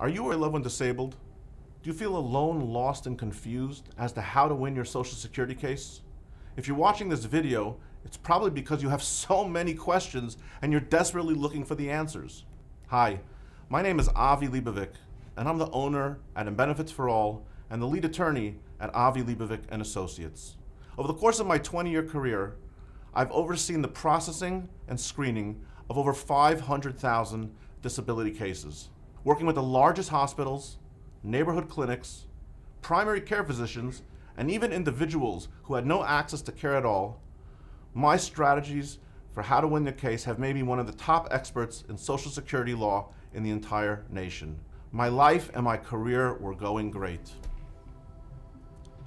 Are you or a loved one disabled? Do you feel alone, lost, and confused as to how to win your Social Security case? If you're watching this video, it's probably because you have so many questions and you're desperately looking for the answers. Hi, my name is Avi Leibovic, and I'm the owner at Benefits for All and the lead attorney at Avi Leibovic Associates. Over the course of my 20-year career, I've overseen the processing and screening of over 500,000 disability cases, working with the largest hospitals, neighborhood clinics, primary care physicians, and even individuals who had no access to care at all. My strategies for how to win the case have made me one of the top experts in Social Security law in the entire nation. My life and my career were going great.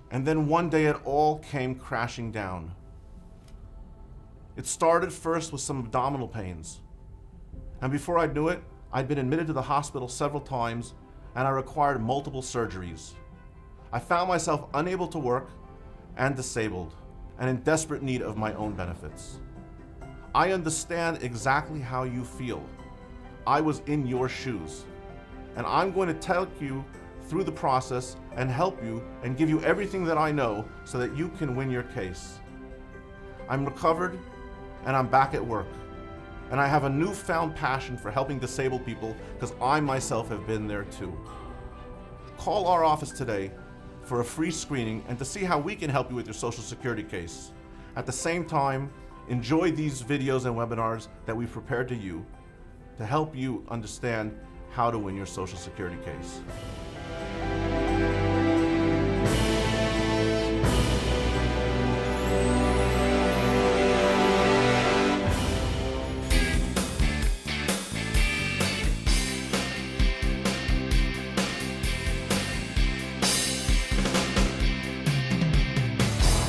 And then one day it all came crashing down. It started first with some abdominal pains. And before I knew it, I'd been admitted to the hospital several times and I required multiple surgeries. I found myself unable to work and disabled and in desperate need of my own benefits. I understand exactly how you feel. I was in your shoes. And I'm going to take you through the process and help you and give you everything that I know so that you can win your case. I'm recovered and I'm back at work. And I have a newfound passion for helping disabled people because I myself have been there too. Call our office today for a free screening and to see how we can help you with your Social Security case. At the same time, enjoy these videos and webinars that we've prepared to you to help you understand how to win your Social Security case.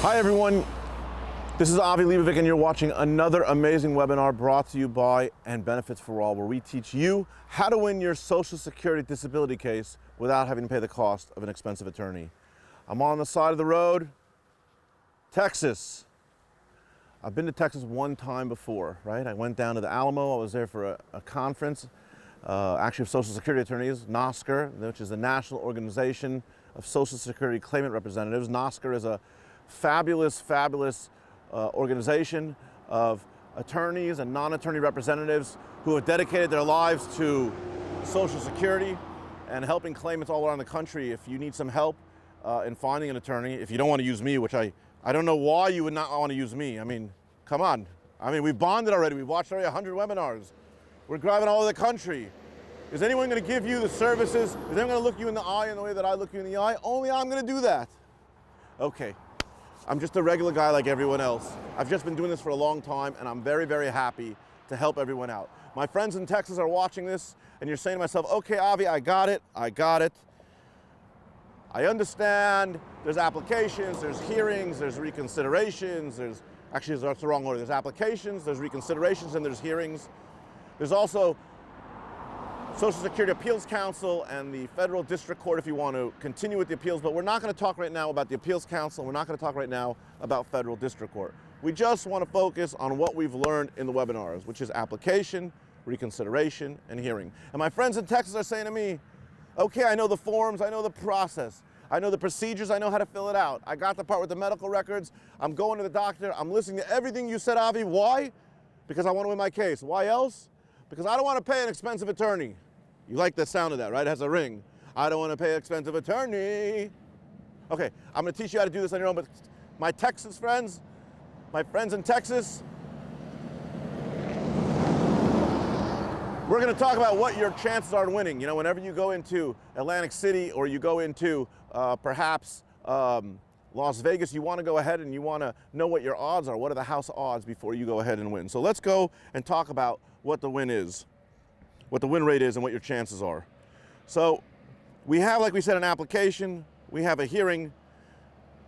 Hi everyone, this is Avi Leibovic and you're watching another amazing webinar brought to you by Benefits for All, where we teach you how to win your Social Security disability case without having to pay the cost of an expensive attorney. I'm on the side of the road, Texas. I've been to Texas one time before, right? I went down to the Alamo. I was there for a conference, actually of Social Security attorneys, NOSCR, which is the National Organization of Social Security Claimant Representatives. NOSCR is a fabulous organization of attorneys and non-attorney representatives who have dedicated their lives to Social Security and helping claimants all around the country. If you need some help in finding an attorney, if you don't want to use me, which I don't know why you would not want to use me. I mean, come on. I mean, we've bonded already. We've watched already 100 webinars. We're driving all over the country. Is anyone going to give you the services? Is anyone going to look you in the eye in the way that I look you in the eye? Only I'm going to do that. Okay. I'm just a regular guy like everyone else. I've just been doing this for a long time and I'm very, very happy to help everyone out. My friends in Texas are watching this and you're saying to myself, okay, Avi, I got it. I understand there's applications, there's hearings, there's reconsiderations, actually that's the wrong order. There's applications, there's reconsiderations, and there's hearings. There's also Social Security Appeals Council and the Federal District Court if you want to continue with the appeals, but we're not going to talk right now about the Appeals Council, and we're not going to talk right now about Federal District Court. We just want to focus on what we've learned in the webinars, which is application, reconsideration, and hearing. And my friends in Texas are saying to me, okay, I know the forms, I know the process, I know the procedures, I know how to fill it out. I got the part with the medical records, I'm going to the doctor, I'm listening to everything you said, Avi. Why? Because I want to win my case. Why else? Because I don't want to pay an expensive attorney. You like the sound of that, right? It has a ring. I don't want to pay an expensive attorney. Okay, I'm going to teach you how to do this on your own, but my Texas friends, my friends in Texas, we're going to talk about what your chances are in winning. You know, whenever you go into Atlantic City or you go into perhaps Las Vegas, you want to go ahead and you want to know what your odds are. What are the house odds before you go ahead and win? So let's go and talk about what the win is, what the win rate is, and what your chances are. So we have, like we said, an application. We have a hearing.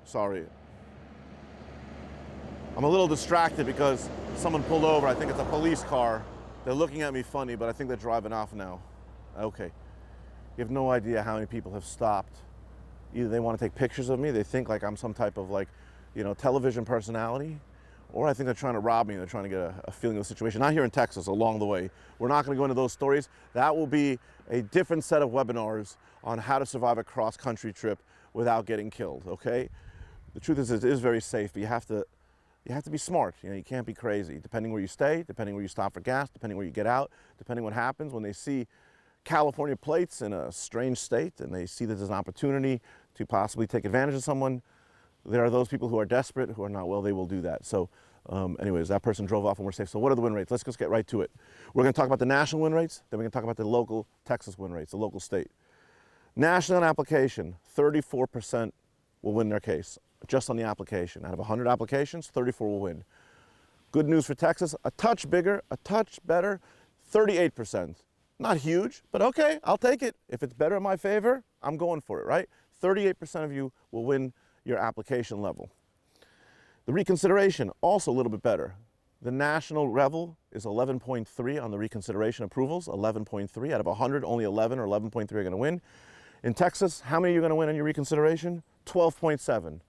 Sorry. I'm a little distracted because someone pulled over. I think it's a police car. They're looking at me funny, but I think they're driving off now. Okay. You have no idea how many people have stopped. Either they want to take pictures of me, they think like I'm some type of television personality, or I think they're trying to rob me. They're trying to get a feeling of the situation. Not here in Texas, along the way. We're not going to go into those stories. That will be a different set of webinars on how to survive a cross-country trip without getting killed, okay? The truth is, it is very safe, but you have to be smart. You know, you can't be crazy. Depending where you stay, depending where you stop for gas, depending where you get out, depending what happens when they see California plates in a strange state and they see that there's an opportunity to possibly take advantage of someone, there are those people who are desperate, who are not well, they will do that. So anyways, that person drove off and we're safe. So what are the win rates? Let's just get right to it. We're going to talk about the national win rates, then we're going to talk about the local Texas win rates, the local state. National application, 34% will win their case, just on the application. Out of 100 applications, 34 will win. Good news for Texas, a touch bigger, a touch better, 38%. Not huge, but okay, I'll take it. If it's better in my favor, I'm going for it, right? 38% of you will win your application level. The reconsideration, also a little bit better. The national level is 11.3 on the reconsideration approvals, 11.3. Out of 100, only 11 or 11.3 are going to win. In Texas, how many are you going to win on your reconsideration? 12.7.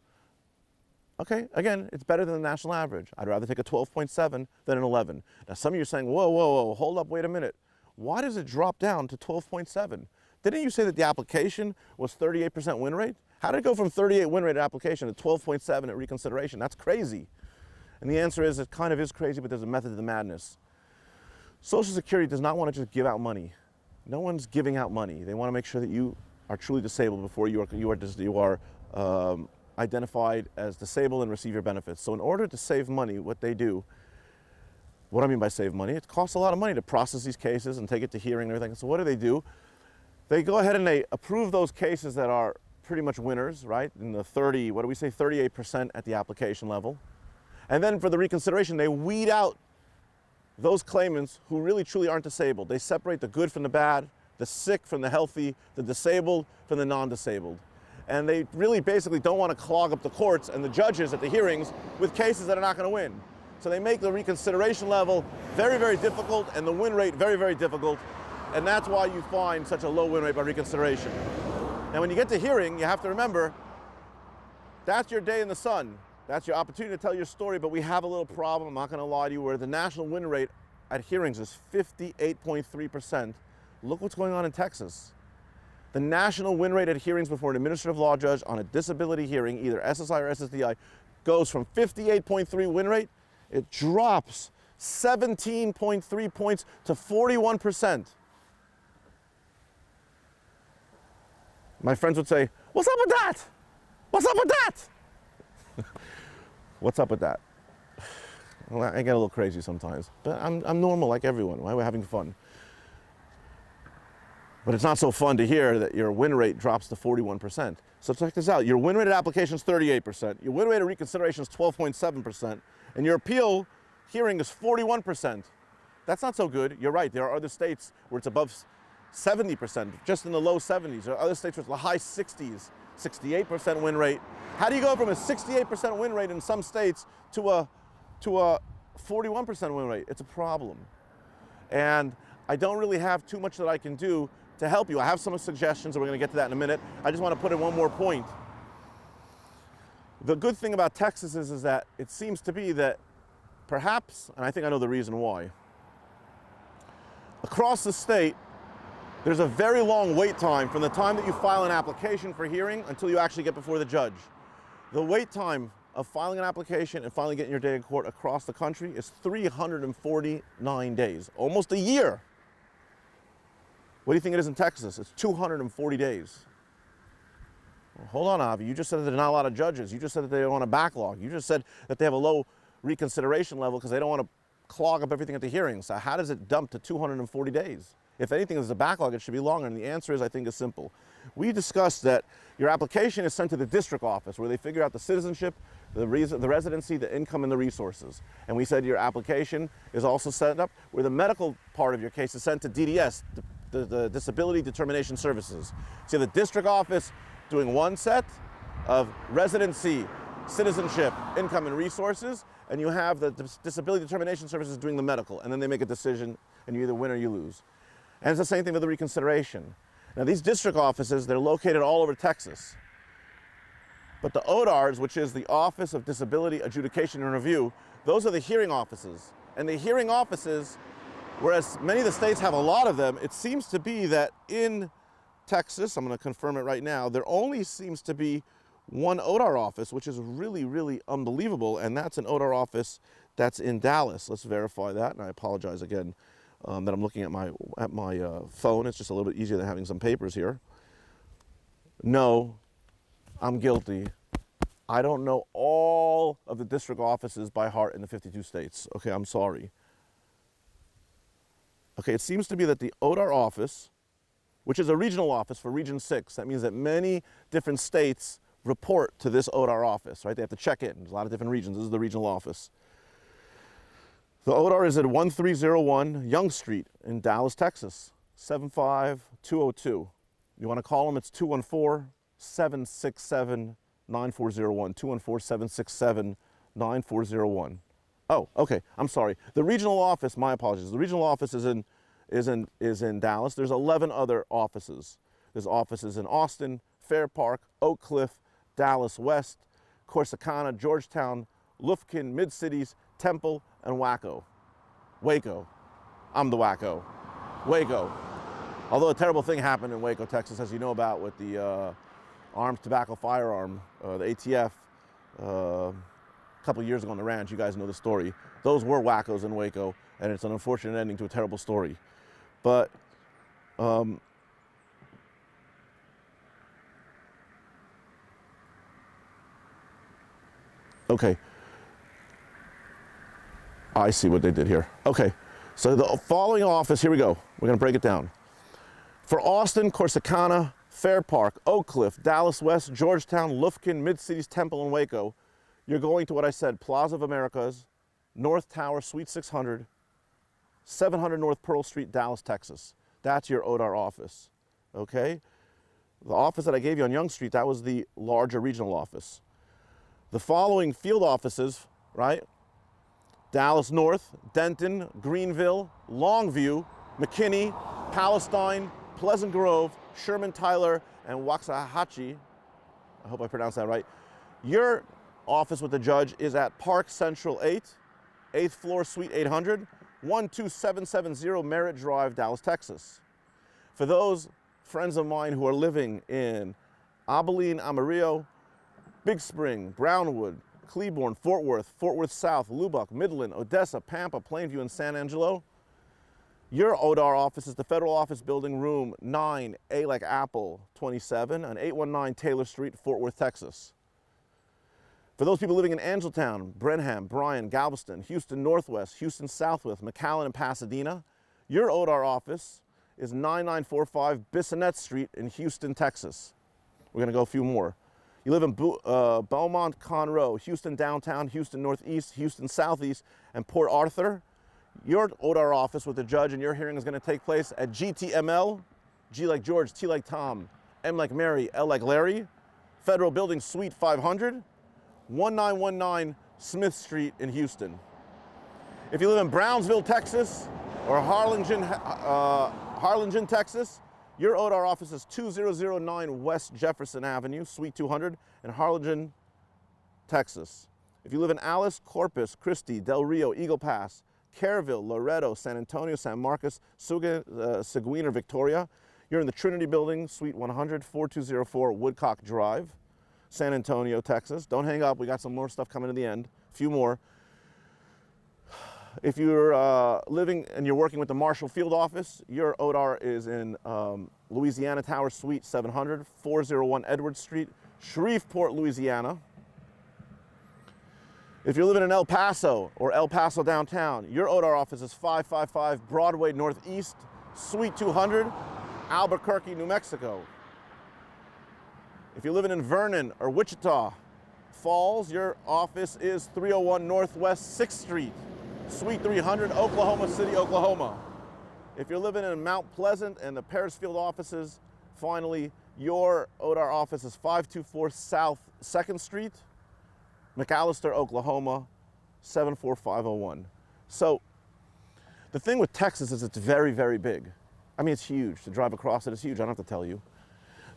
Okay, again, it's better than the national average. I'd rather take a 12.7 than an 11. Now, some of you are saying, whoa, whoa, whoa, hold up, wait a minute. Why does it drop down to 12.7? Didn't you say that the application was 38% win rate? How did it go from 38 win rate application to 12.7 at reconsideration? That's crazy. And the answer is, it kind of is crazy, but there's a method to the madness. Social Security does not want to just give out money. No one's giving out money. They want to make sure that you are truly disabled before you are identified as disabled and receive your benefits. So in order to save money, what they do, what I mean by save money, it costs a lot of money to process these cases and take it to hearing and everything. So what do? They go ahead and they approve those cases that are pretty much winners, right? In the 38% at the application level. And then for the reconsideration, they weed out those claimants who really truly aren't disabled. They separate the good from the bad, the sick from the healthy, the disabled from the non-disabled. And they really basically don't want to clog up the courts and the judges at the hearings with cases that are not going to win. So they make the reconsideration level very, very difficult and the win rate very, very difficult. And that's why you find such a low win rate by reconsideration. Now, when you get to hearing, you have to remember, that's your day in the sun. That's your opportunity to tell your story, but we have a little problem, I'm not going to lie to you, where the national win rate at hearings is 58.3%. Look what's going on in Texas. The national win rate at hearings before an administrative law judge on a disability hearing, either SSI or SSDI, goes from 58.3 win rate, it drops 17.3 points to 41%. My friends would say, what's up with that? What's up with that? What's up with that? Well, I get a little crazy sometimes, but I'm normal like everyone, right? We're having fun. But it's not so fun to hear that your win rate drops to 41%. So check this out. Your win rate at application is 38%. Your win rate at reconsideration is 12.7%. And your appeal hearing is 41%. That's not so good. You're right. There are other states where it's above 70%, just in the low 70s. There are other states with the high 60s, 68% win rate. How do you go from a 68% win rate in some states to a 41% win rate? It's a problem. And I don't really have too much that I can do to help you. I have some suggestions, and we're going to get to that in a minute. I just want to put in one more point. The good thing about Texas is that it seems to be that perhaps, and I think I know the reason why, across the state, there's a very long wait time from the time that you file an application for hearing until you actually get before the judge. The wait time of filing an application and finally getting your day in court across the country is 349 days, almost a year. What do you think it is in Texas? It's 240 days. Well, hold on, Avi. You just said that there are not a lot of judges. You just said that they don't want a backlog. You just said that they have a low reconsideration level because they don't want to clog up everything at the hearing. So how does it dump to 240 days? If anything is a backlog, it should be longer. And the answer is, I think, is simple. We discussed that your application is sent to the district office where they figure out the citizenship, the residency, the income, and the resources. And we said your application is also set up where the medical part of your case is sent to DDS, the Disability Determination Services. So the district office doing one set of residency, citizenship, income, and resources, and you have the Disability Determination Services doing the medical, and then they make a decision, and you either win or you lose. And it's the same thing with the reconsideration. Now, these district offices, they're located all over Texas. But the ODARs, which is the Office of Disability Adjudication and Review, those are the hearing offices. And the hearing offices, whereas many of the states have a lot of them, it seems to be that in Texas, I'm going to confirm it right now, there only seems to be one ODAR office, which is really, really unbelievable, and that's an ODAR office that's in Dallas. Let's verify that, and I apologize again that I'm looking at my phone. It's just a little bit easier than having some papers here. No, I'm guilty. I don't know all of the district offices by heart in the 52 states. Okay, I'm sorry. Okay, it seems to be that the ODAR office, which is a regional office for Region 6, that means that many different states report to this ODAR office, right? They have to check in. There's a lot of different regions. This is the regional office. The ODAR is at 1301 Young Street in Dallas, Texas, 75202. You want to call them, it's 214-767-9401, 214-767-9401. Oh, okay, I'm sorry. The regional office, my apologies. The regional office is in Dallas. There's 11 other offices. There's offices in Austin, Fair Park, Oak Cliff, Dallas West, Corsicana, Georgetown, Lufkin, Mid-Cities, Temple, and Waco. I'm the Waco. Waco. Although a terrible thing happened in Waco, Texas, as you know about, with the armed tobacco firearm, the ATF, a couple of years ago on the ranch. You guys know the story. Those were wackos in Waco, and it's an unfortunate ending to a terrible story. But okay, I see what they did here. Okay, so the following office, here we go. We're gonna break it down. For Austin, Corsicana, Fair Park, Oak Cliff, Dallas West, Georgetown, Lufkin, Mid-Cities, Temple, and Waco, you're going to what I said, Plaza of Americas, North Tower, Suite 600, 700 North Pearl Street, Dallas, Texas. That's your ODAR office, okay? The office that I gave you on Young Street, that was the larger regional office. The following field offices, right? Dallas North, Denton, Greenville, Longview, McKinney, Palestine, Pleasant Grove, Sherman Tyler, and Waxahachie. I hope I pronounced that right. Your office with the judge is at Park Central 8, 8th floor, Suite 800, 12770 Merritt Drive, Dallas, Texas. For those friends of mine who are living in Abilene, Amarillo, Big Spring, Brownwood, Cleburne, Fort Worth South, Lubbock, Midland, Odessa, Pampa, Plainview, and San Angelo, your ODAR office is the Federal Office Building, room 9A like Apple 27 on 819 Taylor Street, Fort Worth, Texas. For those people living in Angeltown, Brenham, Bryan, Galveston, Houston Northwest, Houston Southwest, McAllen, and Pasadena, your ODAR office is 9945 Bissonnette Street in Houston, Texas. We're gonna go a few more. You live in Beaumont, Conroe, Houston Downtown, Houston Northeast, Houston Southeast, and Port Arthur. Your ODAR office with the judge and your hearing is going to take place at GTML, G like George, T like Tom, M like Mary, L like Larry, Federal Building, Suite 500, 1919 Smith Street in Houston. If you live in Brownsville, Texas, or Harlingen, Texas, your ODAR office is 2009 West Jefferson Avenue, Suite 200, in Harlingen, Texas. If you live in Alice, Corpus Christi, Del Rio, Eagle Pass, Kerrville, Loretto, San Antonio, San Marcos, Seguin, or Victoria, you're in the Trinity Building, Suite 100, 4204 Woodcock Drive, San Antonio, Texas. Don't hang up, we got some more stuff coming in the end, a few more. If you're living and you're working with the Marshall Field Office, your ODAR is in Louisiana Tower, Suite 700, 401 Edwards Street, Shreveport, Louisiana. If you're living in El Paso or El Paso downtown, your ODAR office is 555 Broadway Northeast, Suite 200, Albuquerque, New Mexico. If you're living in Vernon or Wichita Falls, your office is 301 Northwest 6th Street, Suite 300, Oklahoma City, Oklahoma. If you're living in Mount Pleasant and the Parisfield offices, finally, your ODAR office is 524 South 2nd Street, McAllister, Oklahoma, 74501. So the thing with Texas is it's very, very big. I mean, it's huge. To drive across it is huge. I don't have to tell you.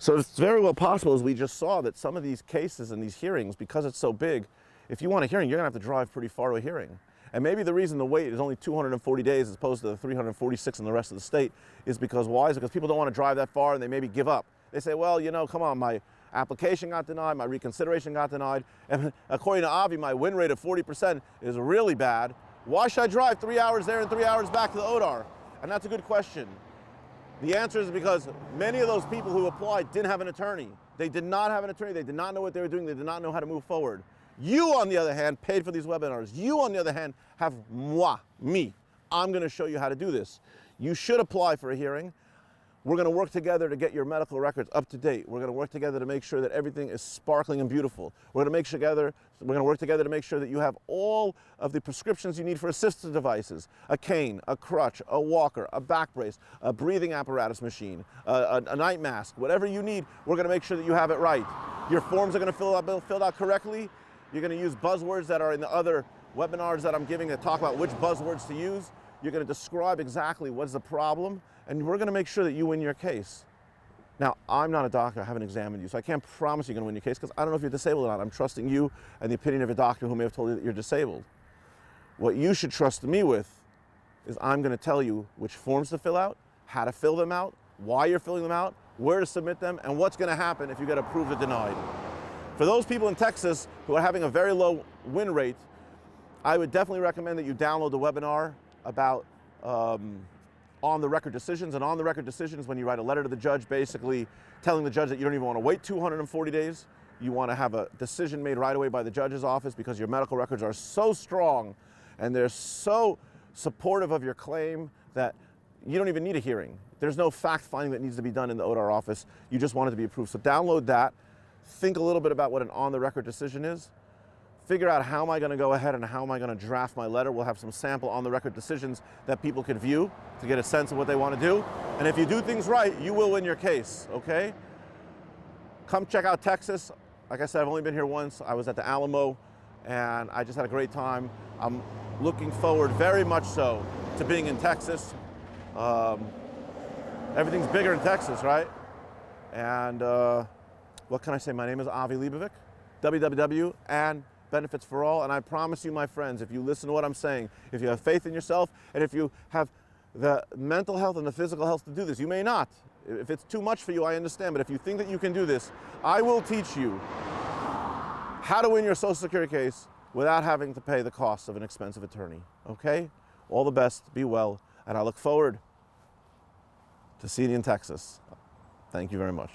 So it's very well possible, as we just saw, that some of these cases and these hearings, because it's so big, if you want a hearing, you're gonna have to drive pretty far to a hearing. And maybe the reason the wait is only 240 days as opposed to the 346 in the rest of the state is because why? Is because people don't want to drive that far and they maybe give up. They say, well, you know, come on, my application got denied, my reconsideration got denied, and according to Avi, my win rate of 40% is really bad. Why should I drive 3 hours there and 3 hours back to the ODAR? And that's a good question. The answer is because many of those people who applied didn't have an attorney. They did not have an attorney. They did not know what they were doing. They did not know how to move forward. You, on the other hand, paid for these webinars. You, on the other hand, have me. I'm going to show you how to do this. You should apply for a hearing. We're going to work together to get your medical records up to date. We're going to work together to make sure that everything is sparkling and beautiful. We're going to work together to make sure that you have all of the prescriptions you need for assistive devices: a cane, a crutch, a walker, a back brace, a breathing apparatus machine, a night mask, whatever you need. We're going to make sure that you have it right. Your forms are going to filled out correctly. You're going to use buzzwords that are in the other webinars that I'm giving that talk about which buzzwords to use. You're going to describe exactly what's the problem, and we're going to make sure that you win your case. Now, I'm not a doctor. I haven't examined you, so I can't promise you're going to win your case because I don't know if you're disabled or not. I'm trusting you and the opinion of a doctor who may have told you that you're disabled. What you should trust me with is I'm going to tell you which forms to fill out, how to fill them out, why you're filling them out, where to submit them, and what's going to happen if you get approved or denied. For those people in Texas who are having a very low win rate, I would definitely recommend that you download the webinar about on-the-record decisions. And on-the-record decisions, when you write a letter to the judge basically telling the judge that you don't even want to wait 240 days, you want to have a decision made right away by the judge's office because your medical records are so strong and they're so supportive of your claim that you don't even need a hearing. There's no fact-finding that needs to be done in the ODAR office. You just want it to be approved. So download that. Think a little bit about what an on-the-record decision is. Figure out how am I going to go ahead and how am I going to draft my letter. We'll have some sample on-the-record decisions that people can view to get a sense of what they want to do. And if you do things right, you will win your case, okay? Come check out Texas. Like I said, I've only been here once. I was at the Alamo, and I just had a great time. I'm looking forward very much so to being in Texas. Everything's bigger in Texas, right? And what can I say? My name is Avi Leibovic, www, and Benefits for All. And I promise you, my friends, if you listen to what I'm saying, if you have faith in yourself, and if you have the mental health and the physical health to do this, you may not. If it's too much for you, I understand. But if you think that you can do this, I will teach you how to win your Social Security case without having to pay the cost of an expensive attorney. Okay? All the best. Be well. And I look forward to seeing you in Texas. Thank you very much.